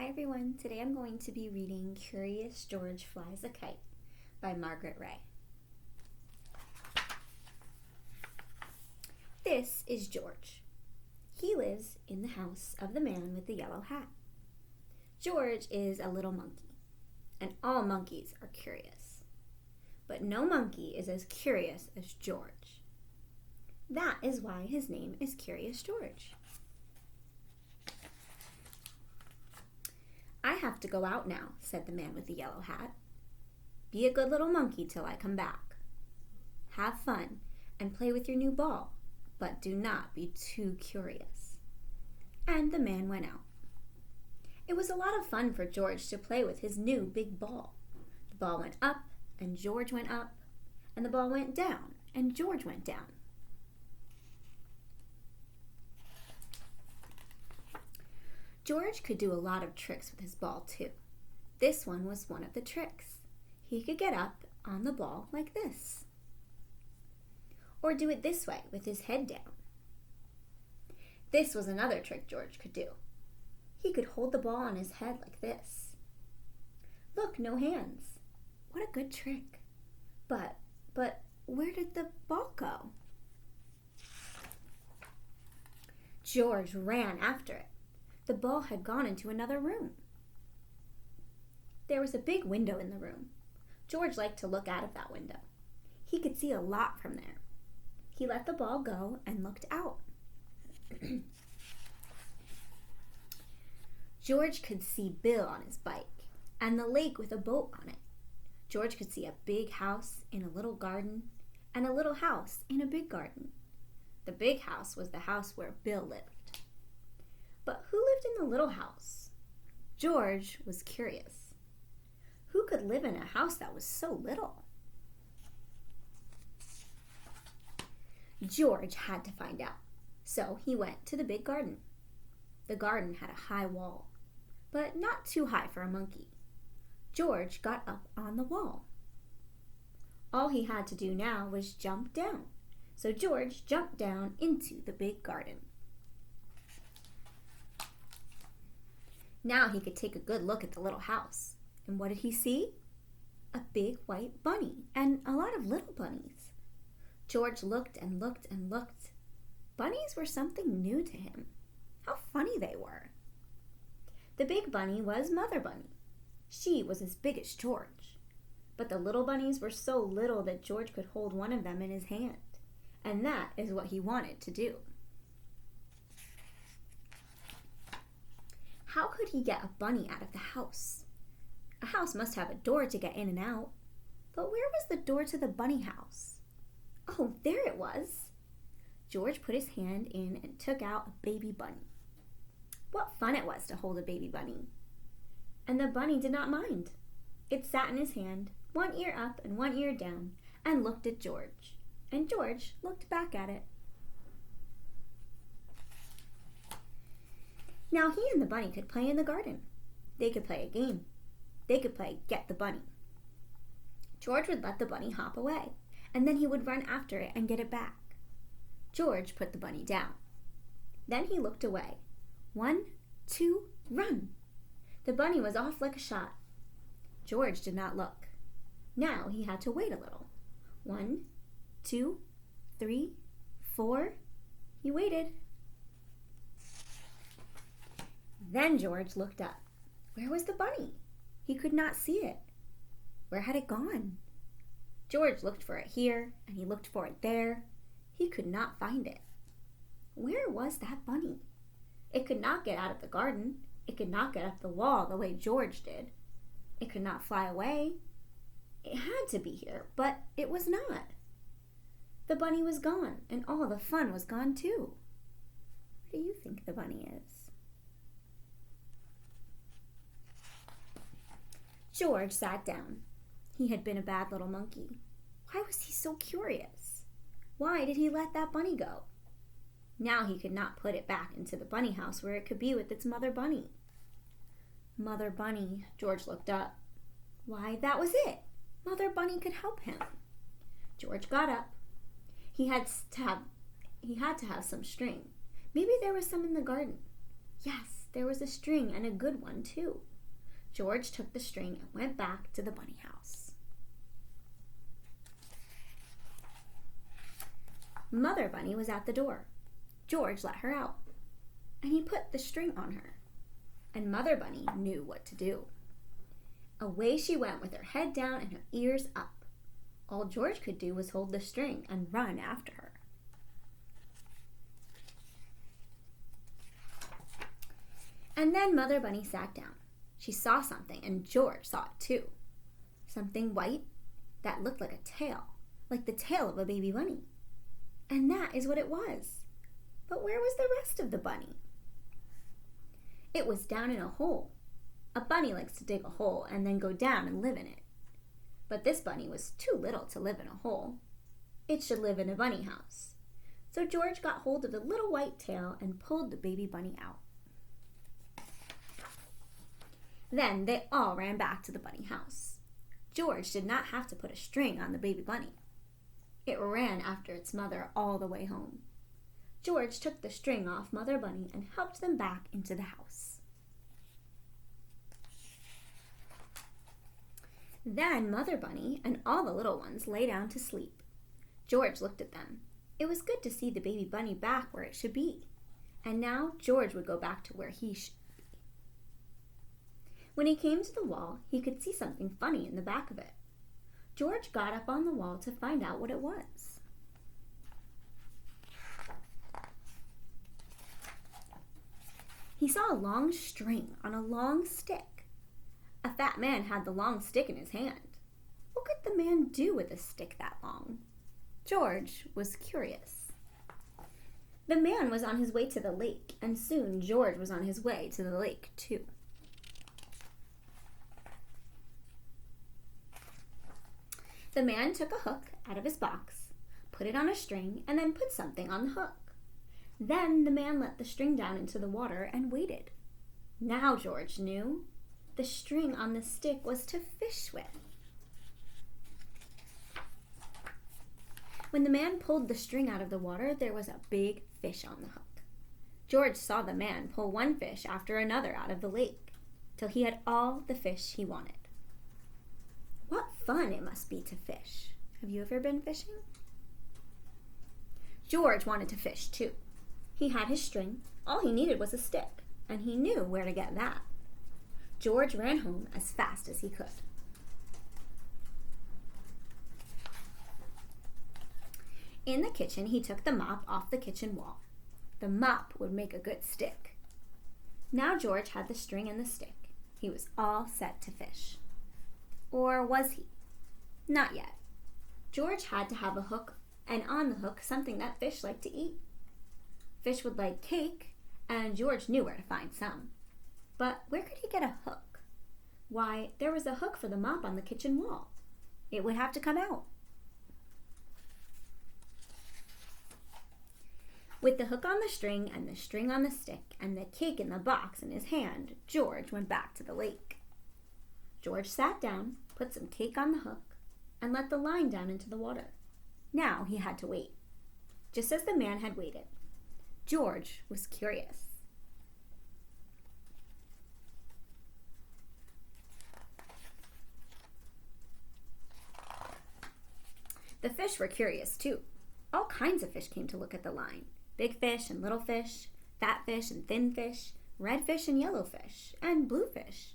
Hi everyone, today I'm going to be reading Curious George Flies a Kite by Margret. This is George. He lives in the house of the man with the yellow hat. George is a little monkey, and all monkeys are curious. But no monkey is as curious as George. That is why his name is Curious George. "I have to go out now," said the man with the yellow hat. "Be a good little monkey till I come back. Have fun and play with your new ball, but do not be too curious." And the man went out. It was a lot of fun for George to play with his new big ball. The ball went up and George went up, and the ball went down and George went down. George could do a lot of tricks with his ball too. This one was one of the tricks. He could get up on the ball like this, or do it this way with his head down. This was another trick George could do. He could hold the ball on his head like this. Look, no hands. What a good trick. But where did the ball go? George ran after it. The ball had gone into another room. There was a big window in the room. George liked to look out of that window. He could see a lot from there. He let the ball go and looked out. George could see Bill on his bike and the lake with a boat on it. George could see a big house in a little garden and a little house in a big garden. The big house was the house where Bill lived. But who lived in the little house? George was curious. Who could live in a house that was so little? George had to find out, so he went to the big garden. The garden had a high wall, but not too high for a monkey. George got up on the wall. All he had to do now was jump down, so George jumped down into the big garden. Now he could take a good look at the little house. And what did he see? A big white bunny and a lot of little bunnies. George looked and looked and looked. Bunnies were something new to him. How funny they were. The big bunny was Mother Bunny. She was as big as George. But the little bunnies were so little that George could hold one of them in his hand. And that is what he wanted to do. How could he get a bunny out of the house? A house must have a door to get in and out. But where was the door to the bunny house? Oh, there it was. George put his hand in and took out a baby bunny. What fun it was to hold a baby bunny. And the bunny did not mind. It sat in his hand, one ear up and one ear down, and looked at George. And George looked back at it. Now he and the bunny could play in the garden. They could play a game. They could play Get the Bunny. George would let the bunny hop away, and then he would run after it and get it back. George put the bunny down. Then he looked away. 1, 2, run! The bunny was off like a shot. George did not look. Now he had to wait a little. 1, 2, 3, 4. He waited. Then George looked up. Where was the bunny? He could not see it. Where had it gone? George looked for it here, and he looked for it there. He could not find it. Where was that bunny? It could not get out of the garden. It could not get up the wall the way George did. It could not fly away. It had to be here, but it was not. The bunny was gone, and all the fun was gone too. Where do you think the bunny is? George sat down. He had been a bad little monkey. Why was he so curious? Why did he let that bunny go? Now he could not put it back into the bunny house where it could be with its mother bunny. Mother Bunny, George looked up. Why, that was it. Mother Bunny could help him. George got up. He had to have some string. Maybe there was some in the garden. Yes, there was a string, and a good one, too. George took the string and went back to the bunny house. Mother Bunny was at the door. George let her out, and he put the string on her. And Mother Bunny knew what to do. Away she went with her head down and her ears up. All George could do was hold the string and run after her. And then Mother Bunny sat down. She saw something, and George saw it too. Something white that looked like a tail, like the tail of a baby bunny. And that is what it was. But where was the rest of the bunny? It was down in a hole. A bunny likes to dig a hole and then go down and live in it. But this bunny was too little to live in a hole. It should live in a bunny house. So George got hold of the little white tail and pulled the baby bunny out. Then they all ran back to the bunny house. George did not have to put a string on the baby bunny. It ran after its mother all the way home. George took the string off Mother Bunny and helped them back into the house. Then Mother Bunny and all the little ones lay down to sleep. George looked at them. It was good to see the baby bunny back where it should be. And now George would go back to where he should be. When he came to the wall, he could see something funny in the back of it. George got up on the wall to find out what it was. He saw a long string on a long stick. A fat man had the long stick in his hand. What could the man do with a stick that long? George was curious. The man was on his way to the lake, and soon George was on his way to the lake too. The man took a hook out of his box, put it on a string, and then put something on the hook. Then the man let the string down into the water and waited. Now George knew the string on the stick was to fish with. When the man pulled the string out of the water, there was a big fish on the hook. George saw the man pull one fish after another out of the lake, till he had all the fish he wanted. What fun it must be to fish. Have you ever been fishing? George wanted to fish too. He had his string. All he needed was a stick, and he knew where to get that. George ran home as fast as he could. In the kitchen, he took the mop off the kitchen wall. The mop would make a good stick. Now George had the string and the stick. He was all set to fish. Or was he? Not yet. George had to have a hook, and on the hook something that fish liked to eat. Fish would like cake, and George knew where to find some. But where could he get a hook? Why, there was a hook for the mop on the kitchen wall. It would have to come out. With the hook on the string and the string on the stick and the cake in the box in his hand, George went back to the lake. George sat down, put some cake on the hook, and let the line down into the water. Now he had to wait. Just as the man had waited, George was curious. The fish were curious too. All kinds of fish came to look at the line. Big fish and little fish, fat fish and thin fish, red fish and yellow fish, and blue fish.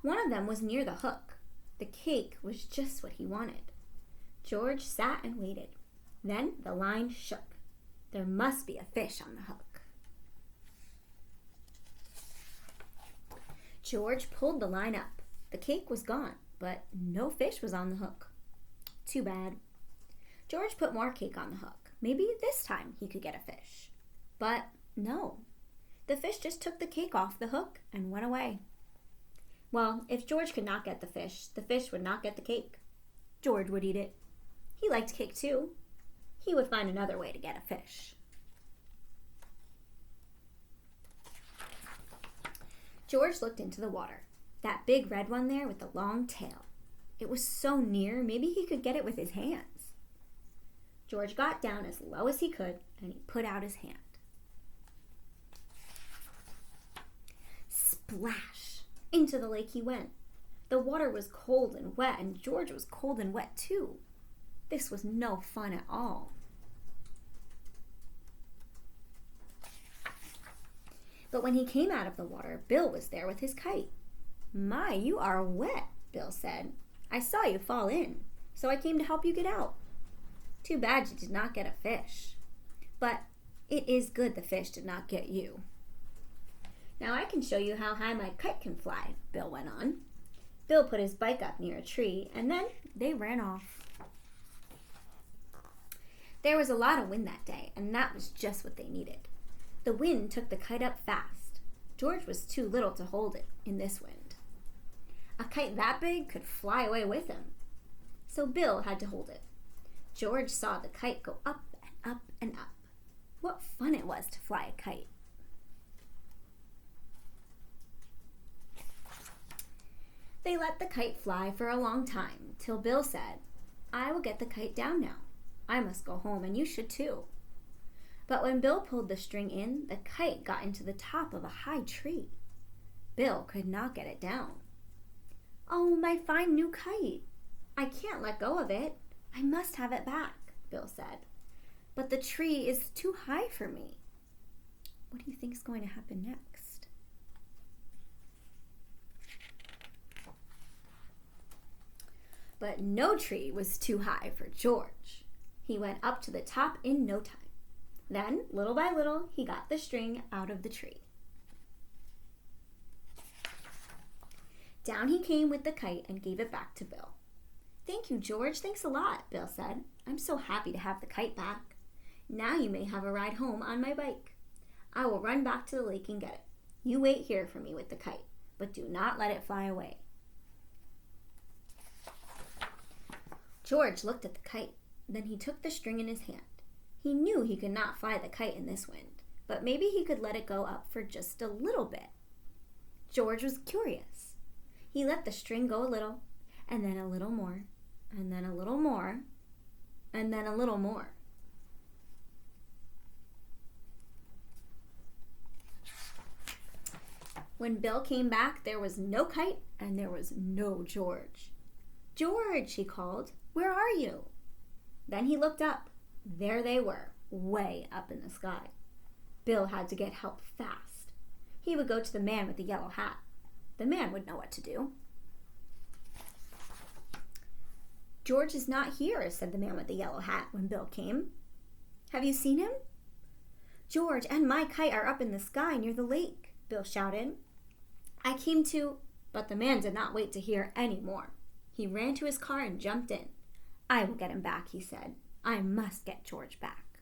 One of them was near the hook. The cake was just what he wanted. George sat and waited. Then the line shook. There must be a fish on the hook. George pulled the line up. The cake was gone, but no fish was on the hook. Too bad. George put more cake on the hook. Maybe this time he could get a fish. But no. The fish just took the cake off the hook and went away. Well, if George could not get the fish would not get the cake. George would eat it. He liked cake too. He would find another way to get a fish. George looked into the water. That big red one there with the long tail. It was so near, maybe he could get it with his hands. George got down as low as he could, and he put out his hand. Splash! Into the lake he went. The water was cold and wet, and George was cold and wet too. This was no fun at all. But when he came out of the water, Bill was there with his kite. "My, you are wet," Bill said. "I saw you fall in, so I came to help you get out. Too bad you did not get a fish. But it is good the fish did not get you." "Now I can show you how high my kite can fly," Bill went on. Bill put his bike up near a tree, and then they ran off. There was a lot of wind that day, and that was just what they needed. The wind took the kite up fast. George was too little to hold it in this wind. A kite that big could fly away with him. So Bill had to hold it. George saw the kite go up and up and up. What fun it was to fly a kite. They let the kite fly for a long time, till Bill said, "I will get the kite down now. I must go home, and you should too." But when Bill pulled the string in, the kite got into the top of a high tree. Bill could not get it down. "Oh, my fine new kite! I can't let go of it. I must have it back," Bill said. "But the tree is too high for me." What do you think is going to happen next? But no tree was too high for George. He went up to the top in no time. Then, little by little, he got the string out of the tree. Down he came with the kite and gave it back to Bill. "Thank you, George. Thanks a lot," Bill said. "I'm so happy to have the kite back. Now you may have a ride home on my bike. I will run back to the lake and get it. You wait here for me with the kite, but do not let it fly away." George looked at the kite. Then he took the string in his hand. He knew he could not fly the kite in this wind, but maybe he could let it go up for just a little bit. George was curious. He let the string go a little, and then a little more, and then a little more, and then a little more. When Bill came back, there was no kite and there was no George. "George," he called, "where are you?" Then he looked up. There they were, way up in the sky. Bill had to get help fast. He would go to the man with the yellow hat. The man would know what to do. "George is not here," said the man with the yellow hat when Bill came. "Have you seen him?" "George and my kite are up in the sky near the lake," Bill shouted. "I came to—" But the man did not wait to hear any more. He ran to his car and jumped in. "I will get him back," he said. "I must get George back."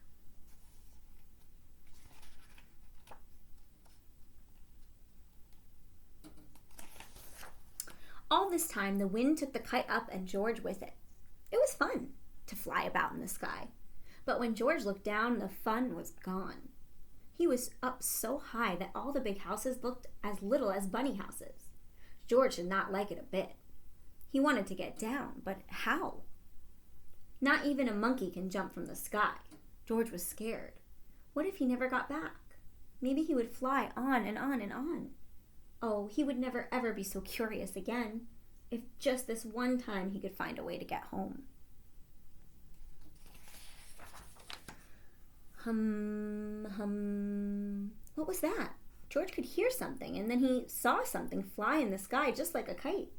All this time, the wind took the kite up and George with it. It was fun to fly about in the sky. But when George looked down, the fun was gone. He was up so high that all the big houses looked as little as bunny houses. George did not like it a bit. He wanted to get down, but how? Not even a monkey can jump from the sky. George was scared. What if he never got back? Maybe he would fly on and on and on. Oh, he would never ever be so curious again. If just this one time he could find a way to get home. Hum, hum. What was that? George could hear something, and then he saw something fly in the sky just like a kite.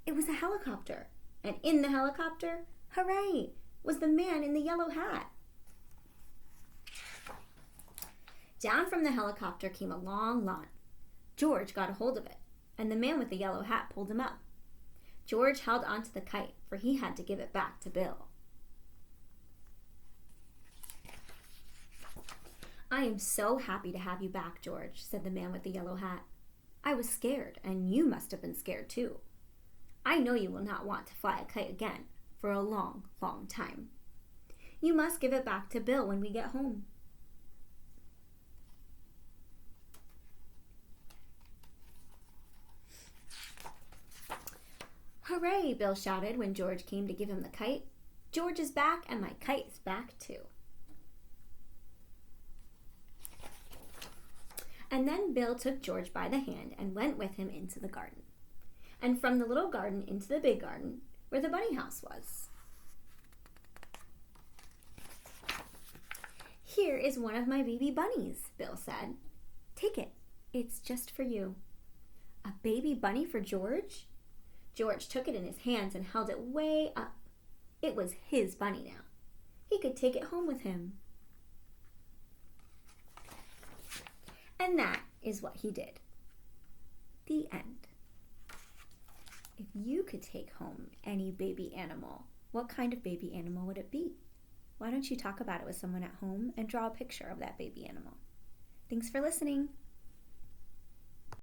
It was a helicopter, and in the helicopter, hooray, was the man in the yellow hat. Down from the helicopter came a long line. George got a hold of it, and the man with the yellow hat pulled him up. George held onto the kite, for he had to give it back to Bill. "I am so happy to have you back, George," said the man with the yellow hat. "I was scared, and you must have been scared too. I know you will not want to fly a kite again for a long, long time. You must give it back to Bill when we get home." "Hooray!" Bill shouted when George came to give him the kite. "George is back, and my kite is back too." And then Bill took George by the hand and went with him into the garden. And from the little garden into the big garden, where the bunny house was. "Here is one of my baby bunnies," Bill said. "Take it. It's just for you." A baby bunny for George? George took it in his hands and held it way up. It was his bunny now. He could take it home with him. And that is what he did. The end. If you could take home any baby animal, what kind of baby animal would it be? Why don't you talk about it with someone at home and draw a picture of that baby animal? Thanks for listening.